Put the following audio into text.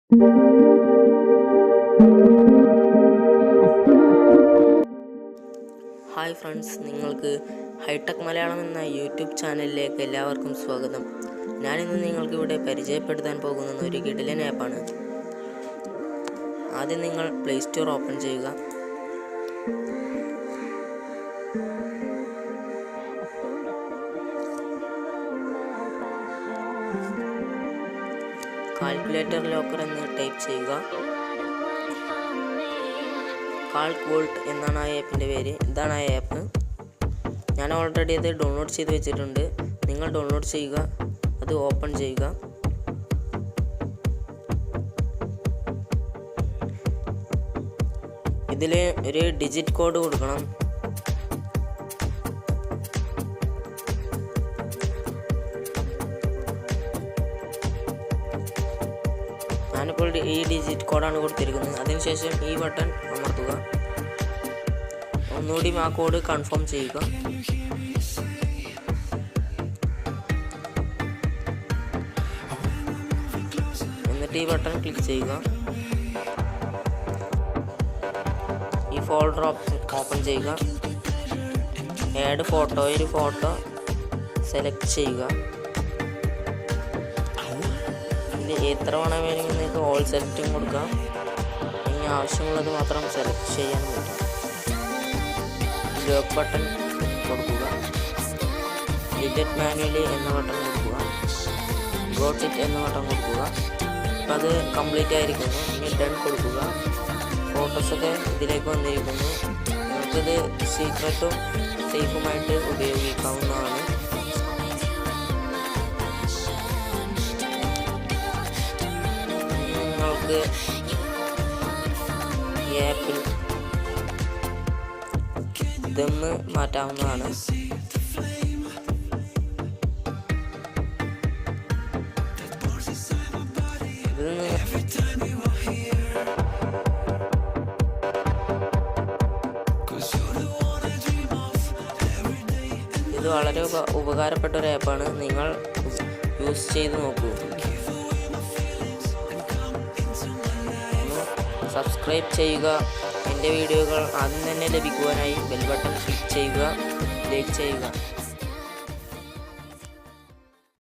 Hi friends, നിങ്ങൾക്ക് hi tech Malayalam എന്ന YouTube ചാനലിലേക്ക് എല്ലാവർക്കും സ്വാഗതം. ഞാനിന്ന് നിങ്ങൾക്ക് ഇവിടെ പരിചയപ്പെടുത്താൻ പോകുന്ന ഒരു കിടിലൻ ആപ്പാണ്. ആദ്യം നിങ്ങൾ പ്ലേ സ്റ്റോർ ഓപ്പൺ ചെയ്യുക. കാൽക്കുലേറ്റർ ലോക്കർ എന്ന് ടൈപ്പ് ചെയ്യുക. കാൽക് വോൾട്ട് എന്നാണ് ആ ആപ്പിൻ്റെ പേര്. ഇതാണ് ആ ആപ്പ്. ഞാൻ ഓൾറെഡി അത് ഡൗൺലോഡ് ചെയ്ത് വെച്ചിട്ടുണ്ട്. നിങ്ങൾ ഡൗൺലോഡ് ചെയ്യുക, അത് ഓപ്പൺ ചെയ്യുക. ഇതിൽ ഒരു ഡിജിറ്റ് കോഡ് കൊടുക്കണം. ഞാനിപ്പോൾ ഈ ഡിജിറ്റ് കോഡാണ് കൊടുത്തിരിക്കുന്നത്. അതിനുശേഷം ഈ ബട്ടൺ അമർത്തുക. ഒന്നുകൂടി ആ കോഡ് കൺഫേം ചെയ്യുക. എന്നിട്ട് ഈ ബട്ടൺ ക്ലിക്ക് ചെയ്യുക. ഈ ഫോൾഡർ ഓപ്പൺ ചെയ്യുക. ആഡ് ഫോട്ടോ, ഒരു ഫോട്ടോ സെലക്ട് ചെയ്യുക. എത്ര വേണമെങ്കിലും നിങ്ങൾക്ക് ഓൾ സെലക്റ്റും കൊടുക്കാം. ഇനി ആവശ്യമുള്ളത് മാത്രം സെലക്ട് ചെയ്യാൻ പറ്റും. ലോക്ക് ബട്ടൺ കൊടുക്കുക. ഡിലീറ്റ് മാനുവലി എന്ന ബട്ടൺ കൊടുക്കുക. ഗോട്ട് ഇറ്റ് എന്ന ബട്ടൺ കൊടുക്കുക. അപ്പം അത് കംപ്ലീറ്റ് ആയിരിക്കുന്നു. ഇനി ഡൺ കൊടുക്കുക. ഫോട്ടോസൊക്കെ ഇതിലേക്ക് വന്നിരിക്കുന്നു. നമുക്കിത് സീക്രട്ടും സേഫുമായിട്ട് ഉപയോഗിക്കാവുന്നതാണ്. ഈ ആപ്പിൽ ദമ്മ് മാറ്റാവുന്നതാണ്. ഇത് വളരെ ഉപകാരപ്പെട്ട ഒരു ആപ്പാണ്. നിങ്ങൾ യൂസ് ചെയ്ത് നോക്കൂ. സബ്സ്ക്രൈബ് ചെയ്യുക. എൻ്റെ വീഡിയോകൾ ആദ്യം തന്നെ ലഭിക്കുവാനായി ബെൽ ബട്ടൺ ക്ലിക്ക് ചെയ്യുക. ലൈക്ക് ചെയ്യുക.